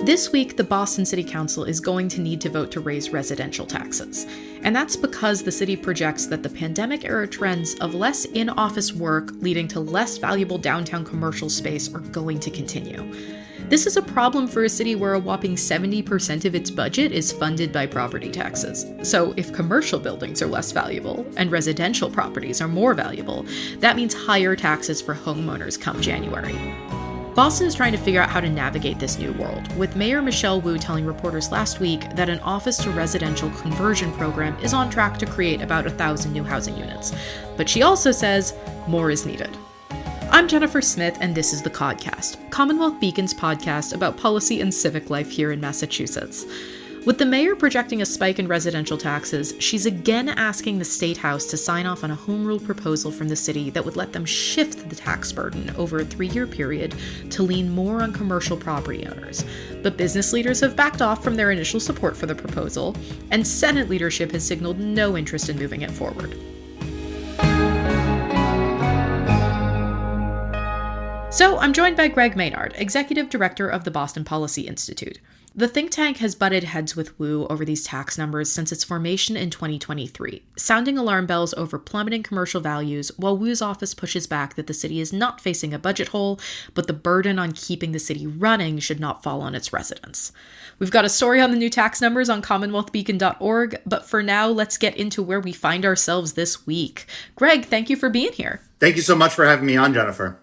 This week, the Boston City Council is going to need to vote to raise residential taxes. And that's because the city projects that the pandemic-era trends of less in-office work leading to less valuable downtown commercial space are going to continue. This is a problem for a city where a whopping 70% of its budget is funded by property taxes. So if commercial buildings are less valuable and residential properties are more valuable, that means higher taxes for homeowners come January. Boston is trying to figure out how to navigate this new world, with Mayor Michelle Wu telling reporters last week that an office-to-residential conversion program is on track to create about 1,000 new housing units. But she also says more is needed. I'm Jennifer Smith, and this is the Codcast, CommonWealth Beacon's podcast about policy and civic life here in Massachusetts. With the mayor projecting a spike in residential taxes, she's again asking the State House to sign off on a home rule proposal from the city that would let them shift the tax burden over a 3-year period to lean more on commercial property owners. But business leaders have backed off from their initial support for the proposal, and Senate leadership has signaled no interest in moving it forward. So I'm joined by Greg Maynard, Executive Director of the Boston Policy Institute. The think tank has butted heads with Wu over these tax numbers since its formation in 2023, sounding alarm bells over plummeting commercial values, while Wu's office pushes back that the city is not facing a budget hole, but the burden on keeping the city running should not fall on its residents. We've got a story on the new tax numbers on CommonWealthBeacon.org, but for now, let's get into where we find ourselves this week. Greg, thank you for being here. Thank you so much for having me on, Jennifer.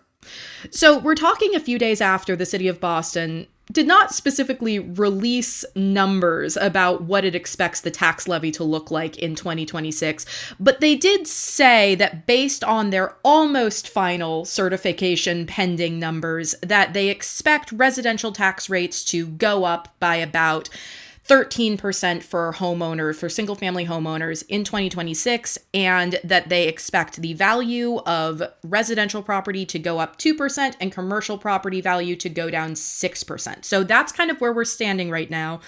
So we're talking a few days after the city of Boston did not specifically release numbers about what it expects the tax levy to look like in 2026, but they did say that based on their almost final certification pending numbers, that they expect residential tax rates to go up by about 13% for single-family homeowners in 2026, and that they expect the value of residential property to go up 2% and commercial property value to go down 6%. So that's kind of where we're standing right now.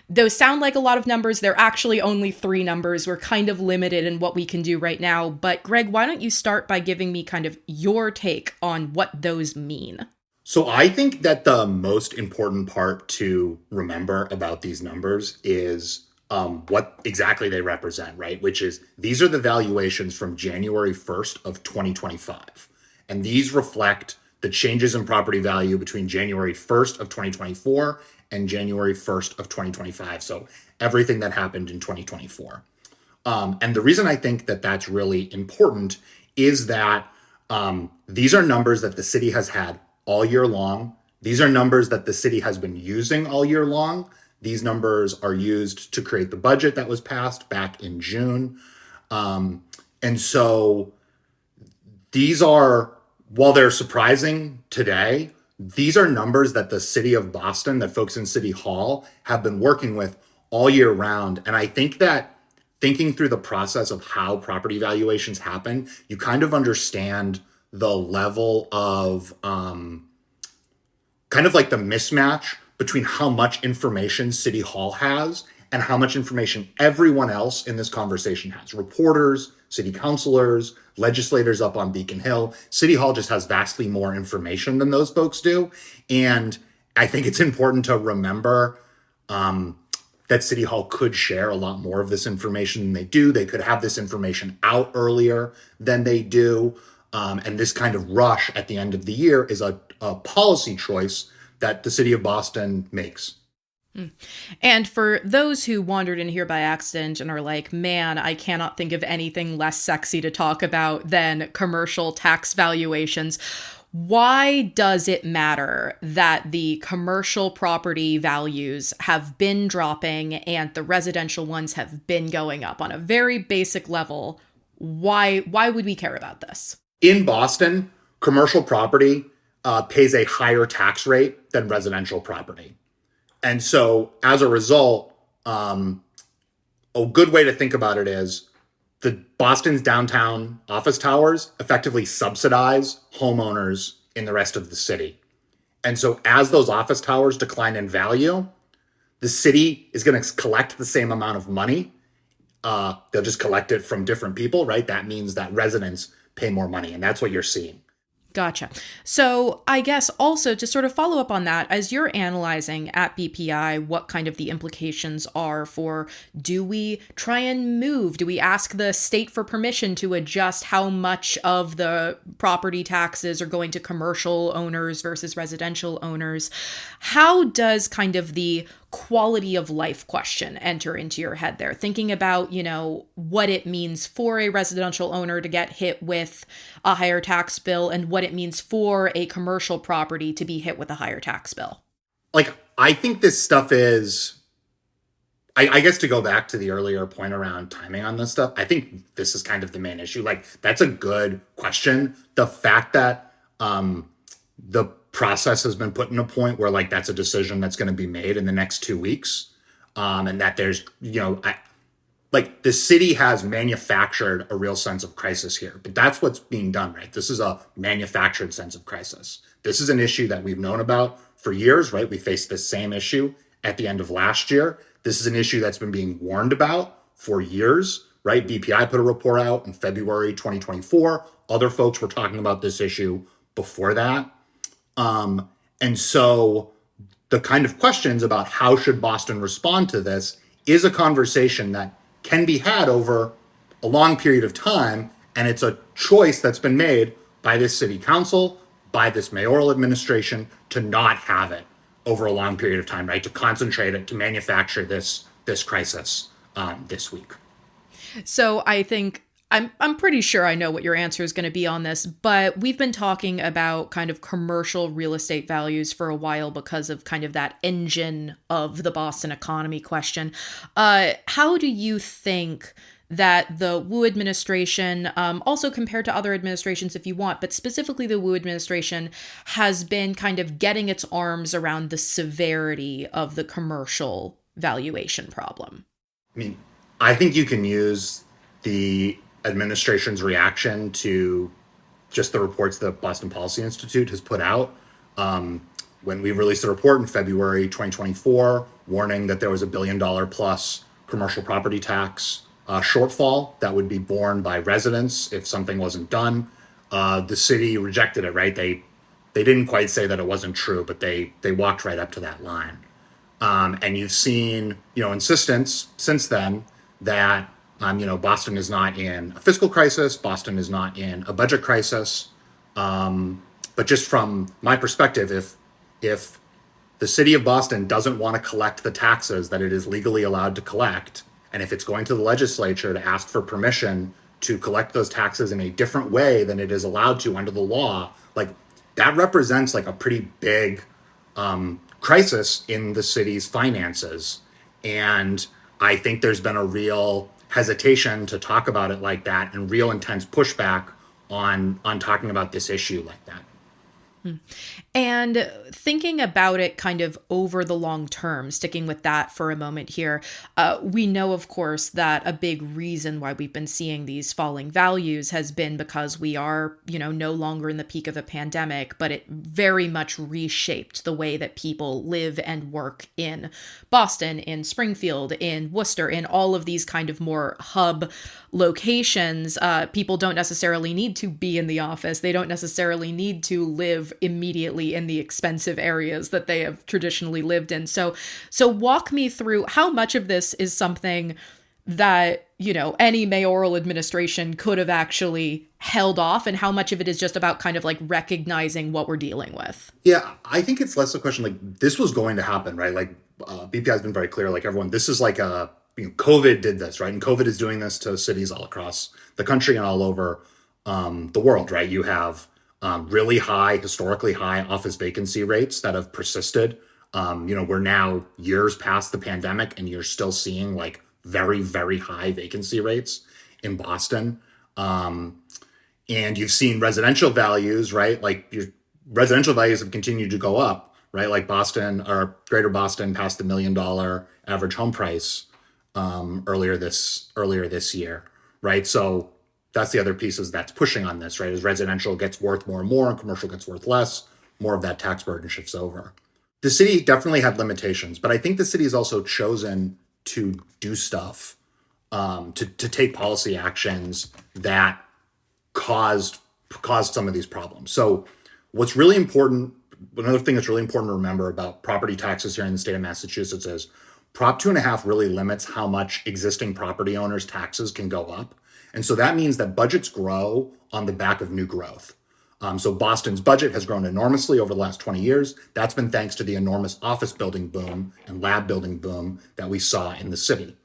Those sound like a lot of numbers. They're actually only 3 numbers. We're kind of limited in what we can do right now. But Greg, why don't you start by giving me kind of your take on what those mean? So I think that the most important part to remember about these numbers is what exactly they represent, right? Which is these are the valuations from January 1st of 2025. And these reflect the changes in property value between January 1st of 2024 and January 1st of 2025. So everything that happened in 2024. And the reason I think that that's really important is that these are numbers that the city has had all year long. These are numbers that the city has been using all year long. These numbers are used to create the budget that was passed back in June. And so these are, while they're surprising today, these are numbers that the city of Boston, that folks in City Hall have been working with all year round. And I think that thinking through the process of how property valuations happen, you kind of understand the level of kind of like the mismatch between how much information City Hall has and how much information everyone else in this conversation has. Reporters, city councilors, legislators up on Beacon Hill. City Hall just has vastly more information than those folks do. And I think it's important to remember that City Hall could share a lot more of this information than they do. They could have this information out earlier than they do. And this kind of rush at the end of the year is a policy choice that the city of Boston makes. And for those who wandered in here by accident and are like, man, I cannot think of anything less sexy to talk about than commercial tax valuations, why does it matter that the commercial property values have been dropping and the residential ones have been going up on a very basic level? Why would we care about this? In Boston, commercial property pays a higher tax rate than residential property. And so as a result, a good way to think about it is the Boston's downtown office towers effectively subsidize homeowners in the rest of the city. And so as those office towers decline in value, the city is going to collect the same amount of money. They'll just collect it from different people, right? That means that residents pay more money, and that's what you're seeing. Gotcha. So I guess also to sort of follow up on that, as you're analyzing at BPI what kind of the implications are for, do we try and move? Do we ask the state for permission to adjust how much of the property taxes are going to commercial owners versus residential owners? How does kind of the quality of life question enter into your head there, thinking about, what it means for a residential owner to get hit with a higher tax bill and what it means for a commercial property to be hit with a higher tax bill? Like, I think this stuff is, I guess to go back to the earlier point around timing on this stuff, I think this is kind of the main issue. Like, that's a good question. The fact that the process has been put in a point where like that's a decision that's going to be made in the next 2 weeks, and that there's like the city has manufactured a real sense of crisis here, but that's what's being done, right? This is a manufactured sense of crisis. This is an issue that we've known about for years, right? We faced this same issue at the end of last year. This is an issue that's been being warned about for years, right? BPI put a report out in February 2024. Other folks were talking about this issue before that. And so the kind of questions about how should Boston respond to this is a conversation that can be had over a long period of time. And it's a choice that's been made by this city council, by this mayoral administration, to not have it over a long period of time, right? To concentrate it, to manufacture this crisis this week. So I think I'm pretty sure I know what your answer is going to be on this, but we've been talking about kind of commercial real estate values for a while because of kind of that engine of the Boston economy question. How do you think that the Wu administration, also compared to other administrations if you want, but specifically the Wu administration, has been kind of getting its arms around the severity of the commercial valuation problem? I mean, I think you can use the administration's reaction to just the reports that Boston Policy Institute has put out. When we released a report in February 2024, warning that there was $1 billion plus commercial property tax shortfall that would be borne by residents if something wasn't done, the city rejected it, right? They didn't quite say that it wasn't true, but they walked right up to that line. And you've seen, insistence since then that Boston is not in a fiscal crisis. Boston is not in a budget crisis. But just from my perspective, if the city of Boston doesn't want to collect the taxes that it is legally allowed to collect, and if it's going to the legislature to ask for permission to collect those taxes in a different way than it is allowed to under the law, like that represents like a pretty big crisis in the city's finances. And I think there's been a real hesitation to talk about it like that and real intense pushback on talking about this issue like that. And thinking about it kind of over the long term, sticking with that for a moment here, we know, of course, that a big reason why we've been seeing these falling values has been because we are, no longer in the peak of a pandemic, but it very much reshaped the way that people live and work in Boston, in Springfield, in Worcester, in all of these kind of more hub locations. People don't necessarily need to be in the office. They don't necessarily need to live immediately in the expensive areas that they have traditionally lived in. So walk me through how much of this is something that, any mayoral administration could have actually held off, and how much of it is just about kind of like recognizing what we're dealing with. Yeah, I think it's less a question like this was going to happen, right? Like BPI has been very clear, like everyone, this is like COVID did this, right? And COVID is doing this to cities all across the country and all over the world, right? You have really high, historically high office vacancy rates that have persisted. We're now years past the pandemic and you're still seeing like very, very high vacancy rates in Boston. And you've seen residential values, right? Like your residential values have continued to go up, right? Like Boston or Greater Boston passed the $1 million average home price earlier this year, right? So that's the other pieces that's pushing on this, right? As residential gets worth more and more and commercial gets worth less, more of that tax burden shifts over. The city definitely had limitations, but I think the city has also chosen to do stuff, to take policy actions that caused caused some of these problems. So what's really important, another thing that's really important to remember about property taxes here in the state of Massachusetts is Prop 2.5 really limits how much existing property owners' taxes can go up. And so that means that budgets grow on the back of new growth. So Boston's budget has grown enormously over the last 20 years. That's been thanks to the enormous office building boom and lab building boom that we saw in the city.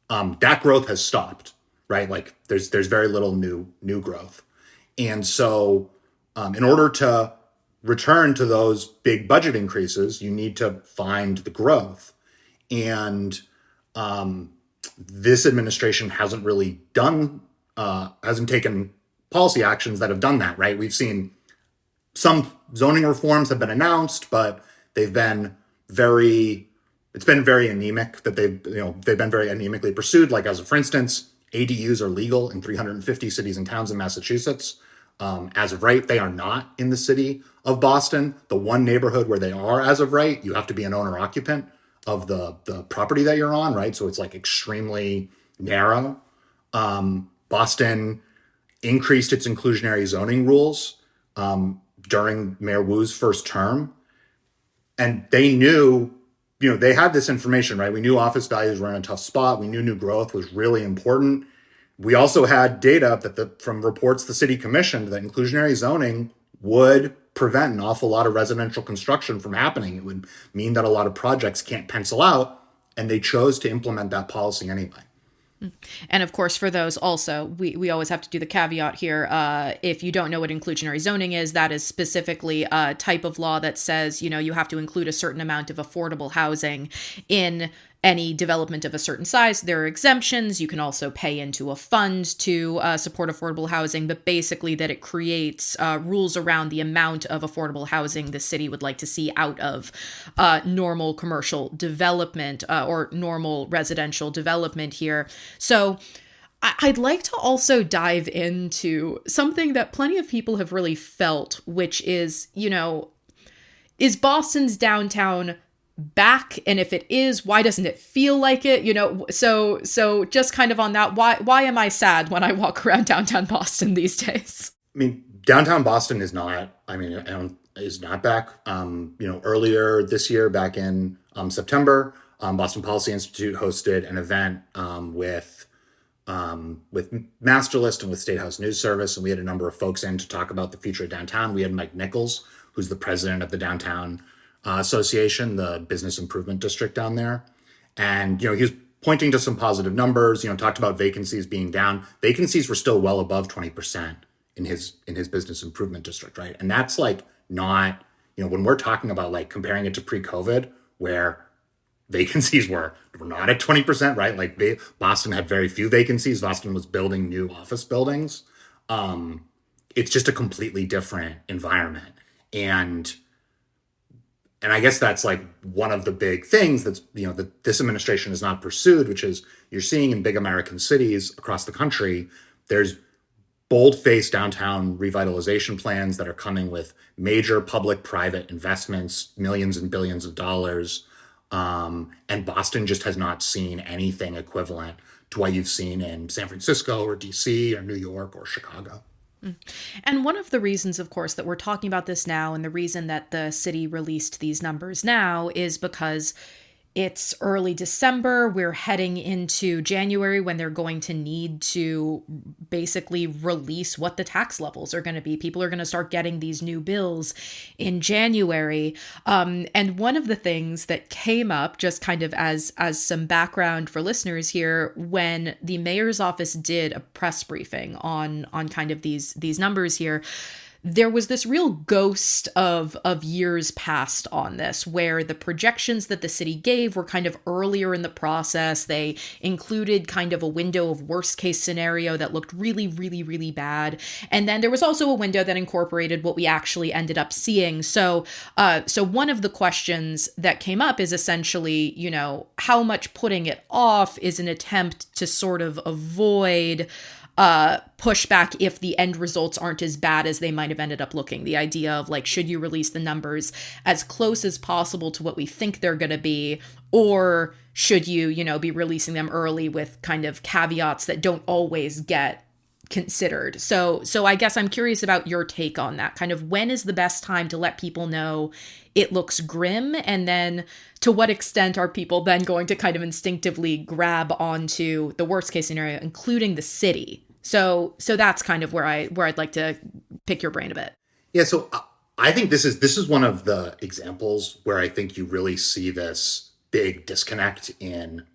That growth has stopped, right? Like there's very little new growth. And so in order to return to those big budget increases, you need to find the growth. And this administration hasn't really hasn't taken policy actions that have done that, right? We've seen some zoning reforms have been announced, but it's been very anemic that they've been very anemically pursued. Like for instance, ADUs are legal in 350 cities and towns in Massachusetts. As of right, they are not in the city of Boston. The one neighborhood where they are as of right, you have to be an owner occupant of the property that you're on, right? So it's like extremely narrow. Boston increased its inclusionary zoning rules during Mayor Wu's first term. And they knew, they had this information, right? We knew office values were in a tough spot. We knew new growth was really important. We also had data from reports the city commissioned that inclusionary zoning would prevent an awful lot of residential construction from happening. It would mean that a lot of projects can't pencil out, and they chose to implement that policy anyway. And of course, for those also, we always have to do the caveat here. If you don't know what inclusionary zoning is, that is specifically a type of law that says, you have to include a certain amount of affordable housing in any development of a certain size. There are exemptions. You can also pay into a fund to support affordable housing, but basically that it creates rules around the amount of affordable housing the city would like to see out of normal commercial development or normal residential development here. So I'd like to also dive into something that plenty of people have really felt, which is, is Boston's downtown back? And if it is, why doesn't it feel like it? So just kind of on that, why am I sad when I walk around downtown Boston these days? I mean, downtown Boston is not back. Earlier this year, back in September, Boston Policy Institute hosted an event with Masterlist and with State House News Service, and we had a number of folks in to talk about the future of downtown. We had Mike Nichols, who's the president of the Downtown Association, the business improvement district down there. And, he was pointing to some positive numbers, talked about vacancies being down. Vacancies were still well above 20% in his business improvement district, right? And that's like not, when we're talking about like comparing it to pre-COVID, where vacancies were not at 20%, right? Like Boston had very few vacancies. Boston was building new office buildings. It's just a completely different environment. And I guess that's like one of the big things that's, that this administration has not pursued, which is you're seeing in big American cities across the country, there's bold-faced downtown revitalization plans that are coming with major public-private investments, millions and billions of dollars. And Boston just has not seen anything equivalent to what you've seen in San Francisco or DC or New York or Chicago. And one of the reasons, of course, that we're talking about this now and the reason that the city released these numbers now is because it's early December. We're heading into January when they're going to need to basically release what the tax levels are going to be. People are going to start getting these new bills in January. And one of the things that came up, just kind of as some background for listeners here, when the mayor's office did a press briefing on kind of these numbers here, there was this real ghost of years past on this, where the projections that the city gave were kind of earlier in the process. They included kind of a window of worst case scenario that looked really, really, really bad. And then there was also a window that incorporated what we actually ended up seeing. So one of the questions that came up is essentially, how much putting it off is an attempt to sort of avoid pushback if the end results aren't as bad as they might have ended up looking. The idea of like, should you release the numbers as close as possible to what we think they're going to be, or should you, be releasing them early with kind of caveats that don't always get considered. So I guess I'm curious about your take on that. Kind of when is the best time to let people know it looks grim, and then to what extent are people then going to kind of instinctively grab onto the worst case scenario, including the city? So that's kind of where I'd like to pick your brain a bit. Yeah, so I think this is one of the examples where I think you really see this big disconnect in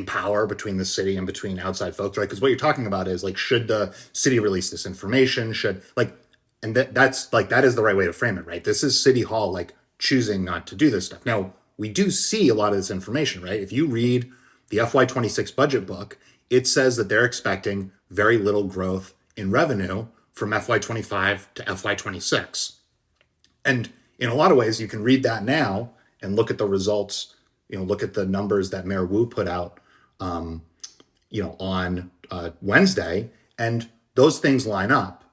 power between the city and between outside folks, right? Because what you're talking about is like, should the city release this information? That is the right way to frame it, right? This is City Hall like choosing not to do this stuff. Now, we do see a lot of this information, right? If you read the FY26 budget book, it says that they're expecting very little growth in revenue from FY25 to FY26. And in a lot of ways, you can read that now and look at the results, look at the numbers that Mayor Wu put out, on Wednesday, and those things line up.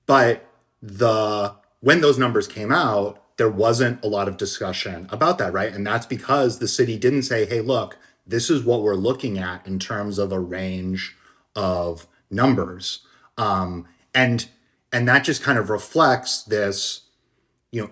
But when those numbers came out, there wasn't a lot of discussion about that, right? And that's because the city didn't say, hey, look, this is what we're looking at in terms of a range of numbers. And that just kind of reflects this,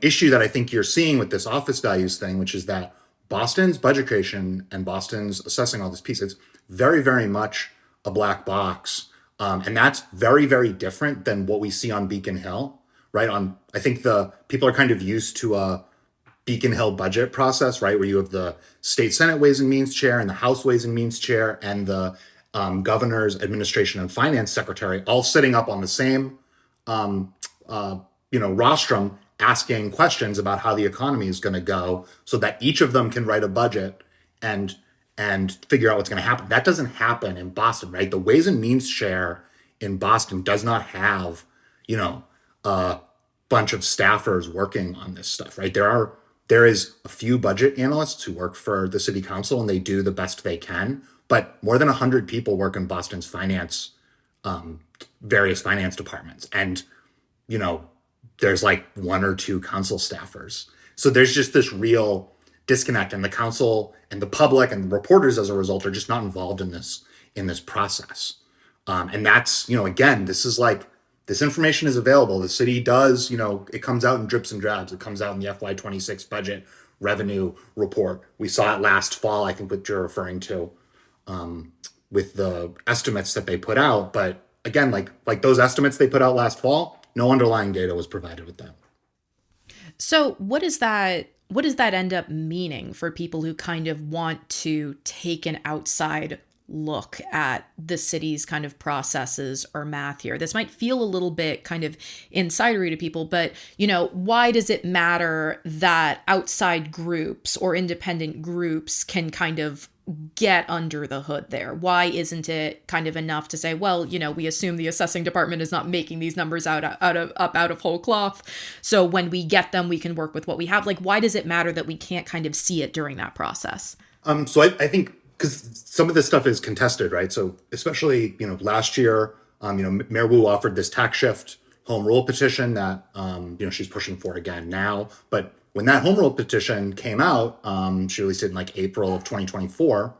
issue that I think you're seeing with this office values thing, which is that Boston's budget creation and Boston's assessing all this piece, it's very, very much a black box. And that's very, very different than what we see on Beacon Hill, right? I think the people are kind of used to a Beacon Hill budget process, right? Where you have the state Senate Ways and Means chair and the House Ways and Means chair and the governor's administration and finance secretary all sitting up on the same, rostrum, asking questions about how the economy is going to go so that each of them can write a budget and figure out what's going to happen. That doesn't happen in Boston, right? The Ways and Means chair in Boston does not have, a bunch of staffers working on this stuff, right? There is a few budget analysts who work for the city council and they do the best they can, but more than 100 people work in Boston's various finance departments. And, there's like one or two council staffers. So there's just this real disconnect, and the council and the public and the reporters as a result are just not involved in this process. And that's, again, this information is available. The city does, it comes out in drips and drabs. It comes out in the FY26 budget revenue report. We saw it last fall, I think what you're referring to, with the estimates that they put out. But again, like those estimates they put out last fall, no underlying data was provided with them. So what does that end up meaning for people who kind of want to take an outside look at the city's kind of processes or math here? This might feel a little bit kind of insidery to people, but, why does it matter that outside groups or independent groups can kind of get under the hood there? Why isn't it kind of enough to say, well, we assume the assessing department is not making these numbers out of whole cloth, so when we get them, we can work with what we have? Like, why does it matter that we can't kind of see it during that process? So I think because some of this stuff is contested, right? So especially, last year, Mayor Wu offered this tax shift home rule petition that, she's pushing for again now. But when that home rule petition came out, she released it in like April of 2024,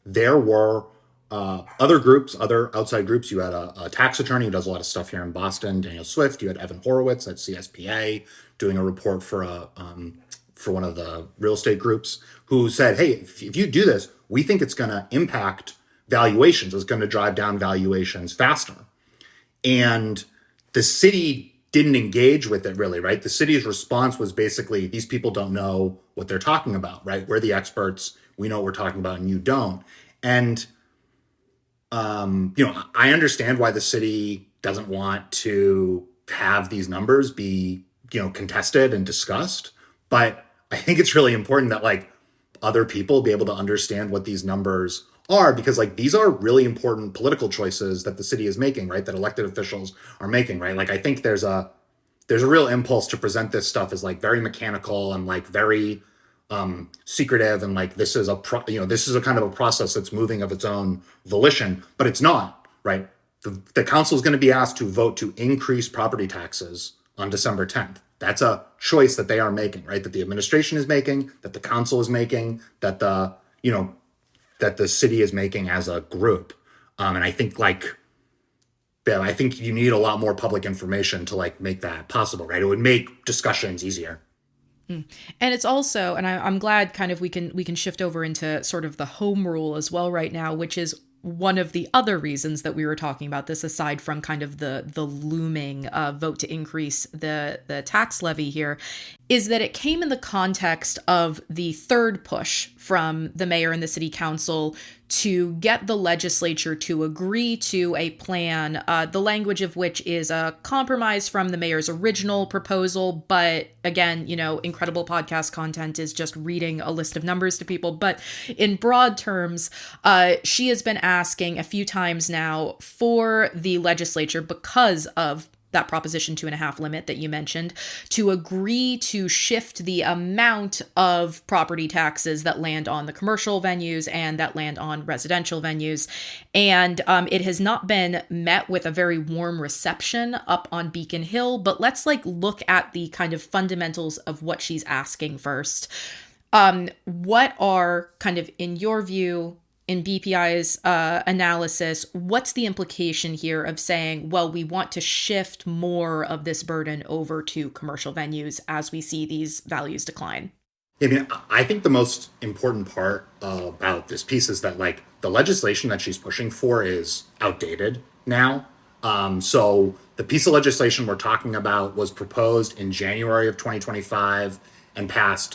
there were other outside groups. You had a tax attorney who does a lot of stuff here in Boston, Daniel Swift. You had Evan Horowitz at CSPA doing a report for one of the real estate groups who said, hey, if you do this, we think it's going to impact valuations. It's going to drive down valuations faster. And the city didn't engage with it really, right? The city's response was basically, these people don't know what they're talking about, right? We're the experts. We know what we're talking about and you don't. And, I understand why the city doesn't want to have these numbers be, contested and discussed. But I think it's really important that like other people be able to understand what these numbers are, because like these are really important political choices that the city is making, right? That elected officials are making, right? Like I think there's a real impulse to present this stuff as like very mechanical and like very secretive, and like this is a kind of a process that's moving of its own volition, but it's not, right? The council is going to be asked to vote to increase property taxes on December 10th. That's a choice that they are making, right? That the administration is making, that the council is making, that the city is making as a group. And I think like yeah, I think you need a lot more public information to like make that possible, right? It would make discussions easier. And it's also, and I'm glad kind of we can shift over into sort of the home rule as well right now, which is one of the other reasons that we were talking about this, aside from kind of the looming vote to increase the tax levy here, is that it came in the context of the third push from the mayor and the city council to get the legislature to agree to a plan, the language of which is a compromise from the mayor's original proposal. But again, incredible podcast content is just reading a list of numbers to people. But in broad terms, she has been asking a few times now for the legislature, because of that Proposition 2.5 limit that you mentioned, to agree to shift the amount of property taxes that land on the commercial venues and that land on residential venues. And it has not been met with a very warm reception up on Beacon Hill, but let's look at the kind of fundamentals of what she's asking first. What are kind of, in your view, in BPI's analysis, what's the implication here of saying, well, we want to shift more of this burden over to commercial venues as we see these values decline? I mean, I think the most important part about this piece is that the legislation that she's pushing for is outdated now. So the piece of legislation we're talking about was proposed in January of 2025 and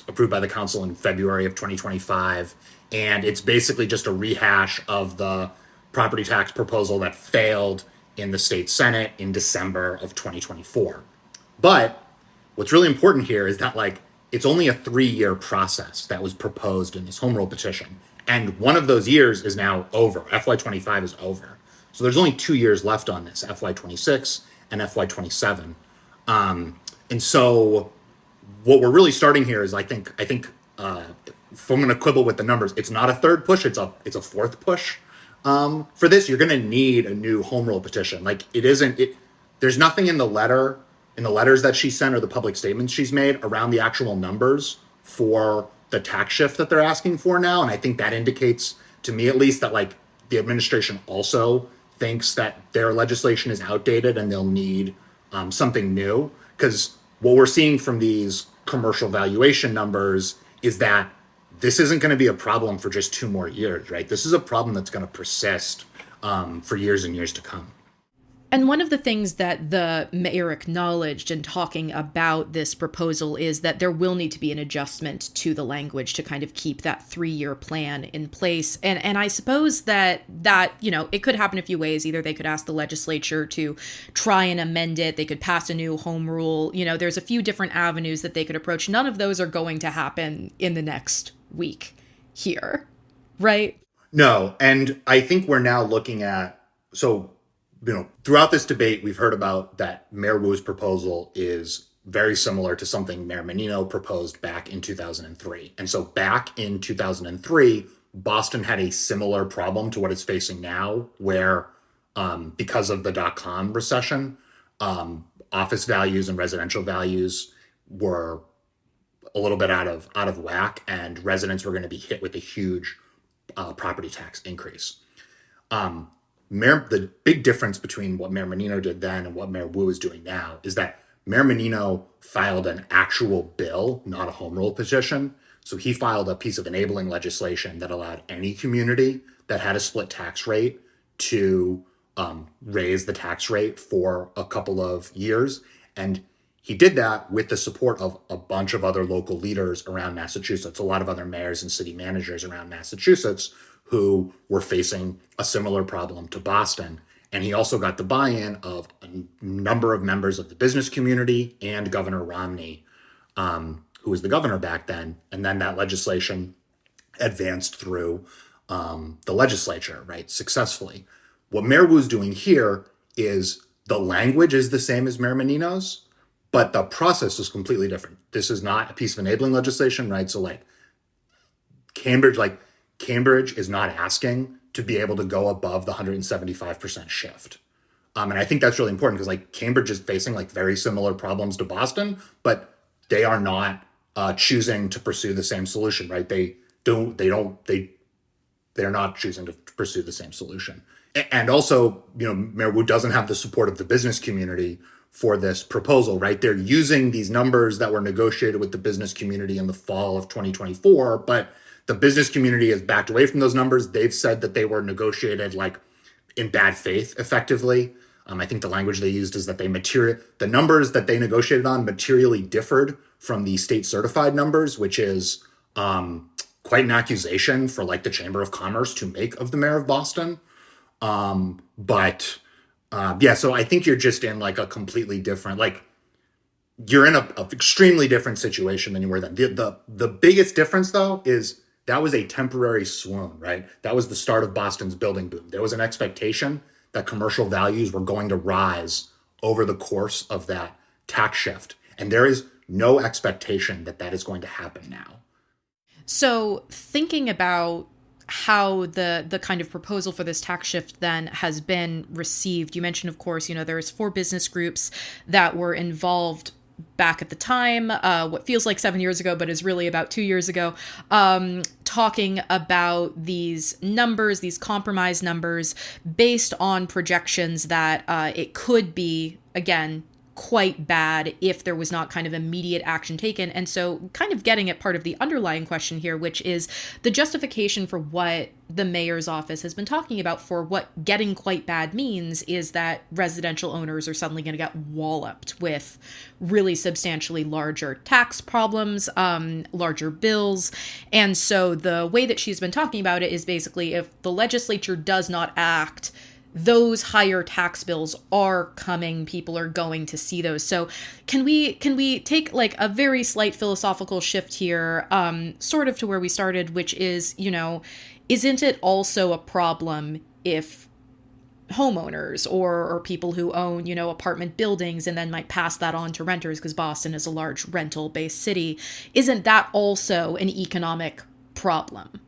approved by the council in February of 2025. And it's basically just a rehash of the property tax proposal that failed in the state Senate in December of 2024. But what's really important here is that it's only a 3-year process that was proposed in this home rule petition. And one of those years is now over. FY25 is over. So there's only 2 years left on this, FY26 and FY27. And so what we're really starting here is I think if I'm going to quibble with the numbers, it's not a third push, it's a fourth push. For this, you're going to need a new home rule petition. There's nothing in the letters that she sent or the public statements she's made around the actual numbers for the tax shift that they're asking for now. And I think that indicates, to me at least, that the administration also thinks that their legislation is outdated and they'll need something new. Because what we're seeing from these commercial valuation numbers is that this isn't going to be a problem for just 2 more years, right? This is a problem that's going to persist for years and years to come. And one of the things that the mayor acknowledged in talking about this proposal is that there will need to be an adjustment to the language to kind of keep that 3-year plan in place. And I suppose that it could happen a few ways. Either they could ask the legislature to try and amend it. They could pass a new home rule. There's a few different avenues that they could approach. None of those are going to happen in the next week here, right? No. And I think we're now looking at, throughout this debate, we've heard about that Mayor Wu's proposal is very similar to something Mayor Menino proposed back in 2003. And so back in 2003, Boston had a similar problem to what it's facing now, where because of the dot-com recession, office values and residential values were a little bit out of whack, and residents were going to be hit with a huge property tax increase. The big difference between what Mayor Menino did then and what Mayor Wu is doing now is that Mayor Menino filed an actual bill, not a home rule petition. So he filed a piece of enabling legislation that allowed any community that had a split tax rate to raise the tax rate for a couple of years. And he did that with the support of a bunch of other local leaders around Massachusetts, a lot of other mayors and city managers around Massachusetts who were facing a similar problem to Boston. And he also got the buy-in of a number of members of the business community and Governor Romney, who was the governor back then. And then that legislation advanced through the legislature, right, successfully. What Mayor Wu's doing here is the language is the same as Mayor Menino's, but the process is completely different. This is not a piece of enabling legislation, right? So Cambridge is not asking to be able to go above the 175% shift. And I think that's really important because Cambridge is facing very similar problems to Boston, but they are not choosing to pursue the same solution, right? They're not choosing to pursue the same solution. And also, Mayor Wu doesn't have the support of the business community for this proposal, right? They're using these numbers that were negotiated with the business community in the fall of 2024, but the business community has backed away from those numbers. They've said that they were negotiated like in bad faith, effectively. I think the language they used is that the numbers that they negotiated on materially differed from the state certified numbers, which is quite an accusation for like the Chamber of Commerce to make of the mayor of Boston. So I think you're just in like a completely different, like you're in a extremely different situation than you were then. The biggest difference though is that was a temporary swoon, right? That was the start of Boston's building boom. There was an expectation that commercial values were going to rise over the course of that tax shift. And there is no expectation that that is going to happen now. So thinking about how the kind of proposal for this tax shift then has been received, you mentioned, of course, there's 4 business groups that were involved back at the time, what feels like 7 years ago, but is really about 2 years ago, talking about these numbers, these compromise numbers, based on projections that it could be, again, quite bad if there was not kind of immediate action taken. And so kind of getting at part of the underlying question here, which is the justification for what the mayor's office has been talking about for what getting quite bad means is that residential owners are suddenly going to get walloped with really substantially larger tax problems, larger bills. And so the way that she's been talking about it is basically if the legislature does not act, those higher tax bills are coming. People are going to see those. So can we take like a very slight philosophical shift here, sort of to where we started, which is, isn't it also a problem if homeowners or people who own, apartment buildings and then might pass that on to renters, because Boston is a large rental-based city, isn't that also an economic problem?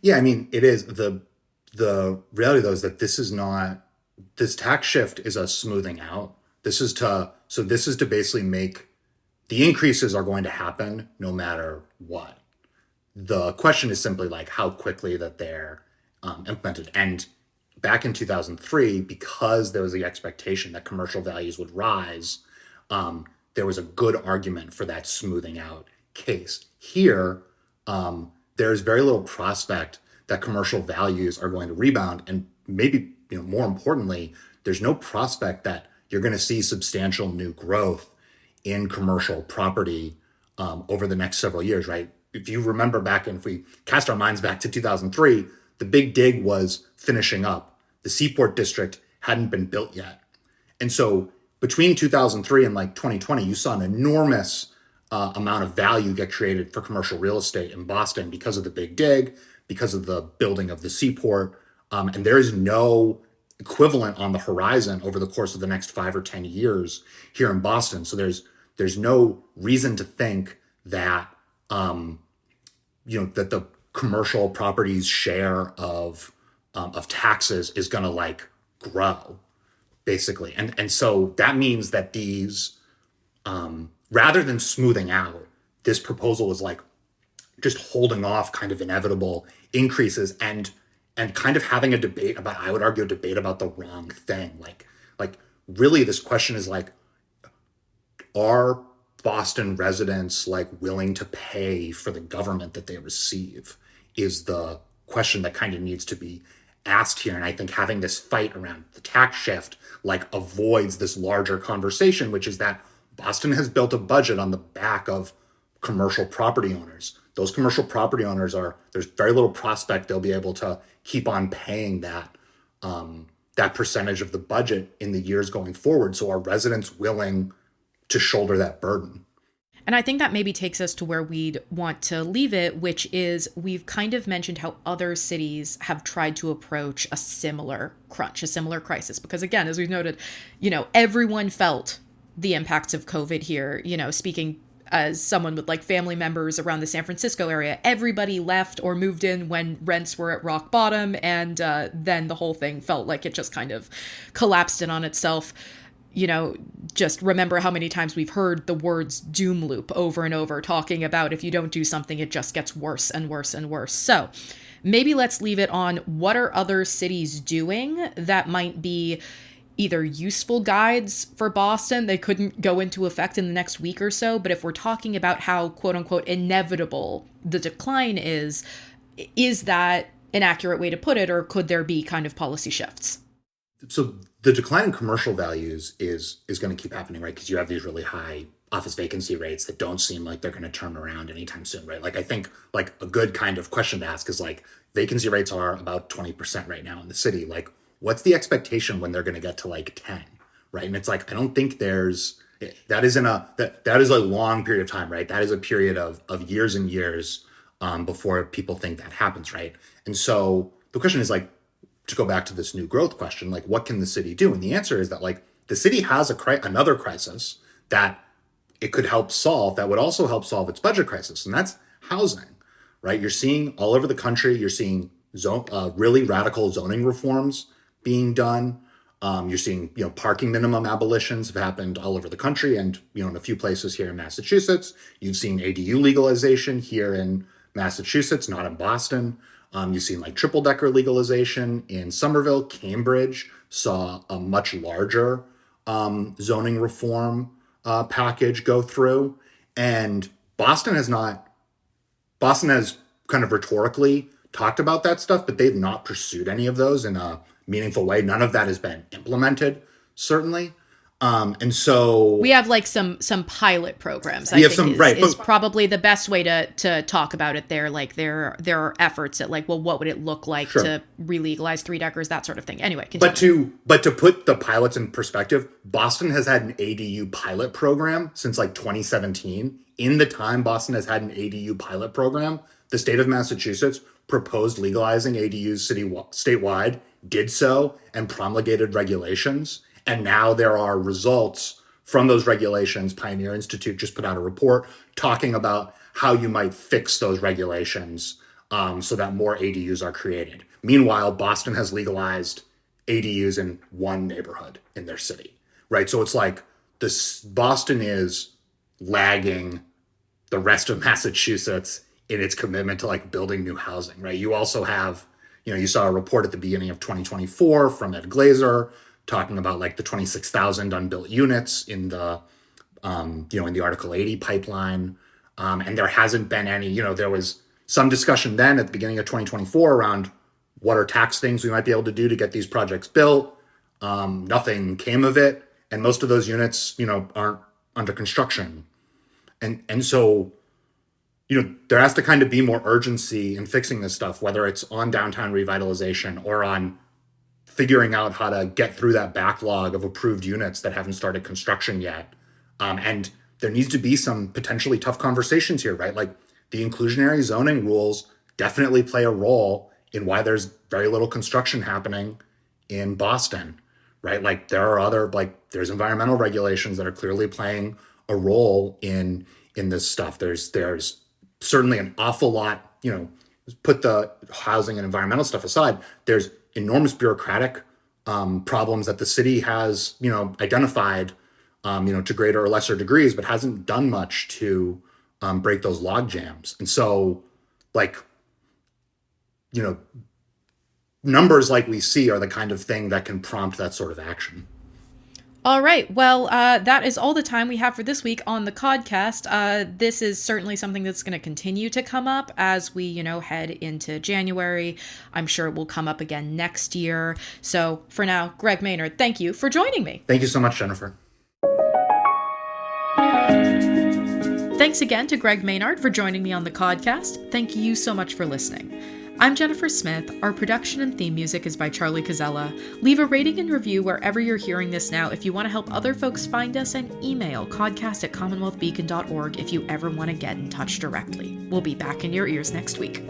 Yeah, I mean, it is. The reality, though, is that this tax shift is a smoothing out. This is to basically make the increases are going to happen no matter what. The question is simply like how quickly that they're implemented. And back in 2003, because there was the expectation that commercial values would rise, there was a good argument for that smoothing out case. Here, there's very little prospect that commercial values are going to rebound. And maybe, more importantly, there's no prospect that you're going to see substantial new growth in commercial property over the next several years, right? If you remember if we cast our minds back to 2003, the big dig was finishing up. The Seaport District hadn't been built yet. And so between 2003 and like 2020, you saw an enormous amount of value get created for commercial real estate in Boston because of the big dig, because of the building of the seaport. And there is no equivalent on the horizon over the course of the next 5 or 10 years here in Boston. So there's no reason to think that, that the commercial property's share of taxes is going to like grow, basically. And so that means that these, rather than smoothing out, this proposal is like just holding off kind of inevitable increases and kind of having a debate about, I would argue, a debate about the wrong thing. Like really this question is like, are Boston residents like willing to pay for the government that they receive is the question that kind of needs to be asked here. And I think having this fight around the tax shift like avoids this larger conversation, which is that Boston has built a budget on the back of commercial property owners. Those commercial property owners there's very little prospect they'll be able to keep on paying that percentage of the budget in the years going forward. So are residents willing to shoulder that burden? And I think that maybe takes us to where we'd want to leave it, which is we've kind of mentioned how other cities have tried to approach a similar crunch, a similar crisis. Because again, as we've noted, everyone felt the impacts of COVID here, speaking as someone with like family members around the San Francisco area, everybody left or moved in when rents were at rock bottom. And then the whole thing felt like it just kind of collapsed in on itself. just remember how many times we've heard the words doom loop over and over, talking about if you don't do something, it just gets worse and worse and worse. So maybe let's leave it on what are other cities doing that might be either useful guides for Boston. They couldn't go into effect in the next week or so, but if we're talking about how quote unquote inevitable the decline is that an accurate way to put it, or could there be kind of policy shifts? So the decline in commercial values is going to keep happening, right? Because you have these really high office vacancy rates that don't seem like they're going to turn around anytime soon, right? Like I think like a good kind of question to ask is like vacancy rates are about 20% right now in the city. Like what's the expectation when they're going to get to like 10, right? And it's like, I don't think that is a long period of time, right? That is a period of years and years before people think that happens, right? And so the question is like, to go back to this new growth question, like what can the city do? And the answer is that like the city has another crisis that it could help solve, that would also help solve its budget crisis, and that's housing, right? You're seeing all over the country, you're seeing really radical zoning reforms being done. You're seeing, parking minimum abolitions have happened all over the country, and in a few places here in Massachusetts. You've seen ADU legalization here in Massachusetts, not in Boston. You've seen like triple-decker legalization in Somerville. Cambridge saw a much larger zoning reform package go through. And Boston has kind of rhetorically talked about that stuff, but they've not pursued any of those in a meaningful way. None of that has been implemented, certainly. And so we have like some pilot programs. I think is probably the best way to talk about it there. Like there are efforts at like, well, what would it look like to re-legalize 3-deckers, that sort of thing. Anyway, continue. But to put the pilots in perspective, Boston has had an ADU pilot program since like 2017. In the time Boston has had an ADU pilot program, the state of Massachusetts proposed legalizing ADUs statewide, did so, and promulgated regulations. And now there are results from those regulations. Pioneer Institute just put out a report talking about how you might fix those regulations so that more ADUs are created. Meanwhile, Boston has legalized ADUs in one neighborhood in their city, right? So it's like Boston is lagging the rest of Massachusetts in its commitment to like building new housing, right? You also have, you saw a report at the beginning of 2024 from Ed Glazer talking about like the 26,000 unbuilt units in the, in the Article 80 pipeline. And there hasn't been any, there was some discussion then at the beginning of 2024 around what are tax things we might be able to do to get these projects built. Nothing came of it. And most of those units, aren't under construction. And so, there has to kind of be more urgency in fixing this stuff, whether it's on downtown revitalization or on figuring out how to get through that backlog of approved units that haven't started construction yet. And there needs to be some potentially tough conversations here, right? Like the inclusionary zoning rules definitely play a role in why there's very little construction happening in Boston, right? Like there are there's environmental regulations that are clearly playing a role in this stuff. There's certainly an awful lot, put the housing and environmental stuff aside, there's enormous bureaucratic problems that the city has, identified, to greater or lesser degrees, but hasn't done much to break those log jams. And so, numbers like we see are the kind of thing that can prompt that sort of action. All right. Well, that is all the time we have for this week on the Codcast. This is certainly something that's going to continue to come up as we, head into January. I'm sure it will come up again next year. So for now, Greg Maynard, thank you for joining me. Thank you so much, Jennifer. Thanks again to Greg Maynard for joining me on the Codcast. Thank you so much for listening. I'm Jennifer Smith. Our production and theme music is by Charlie Cazella. Leave a rating and review wherever you're hearing this now if you want to help other folks find us, and email codcast@commonwealthbeacon.org if you ever want to get in touch directly. We'll be back in your ears next week.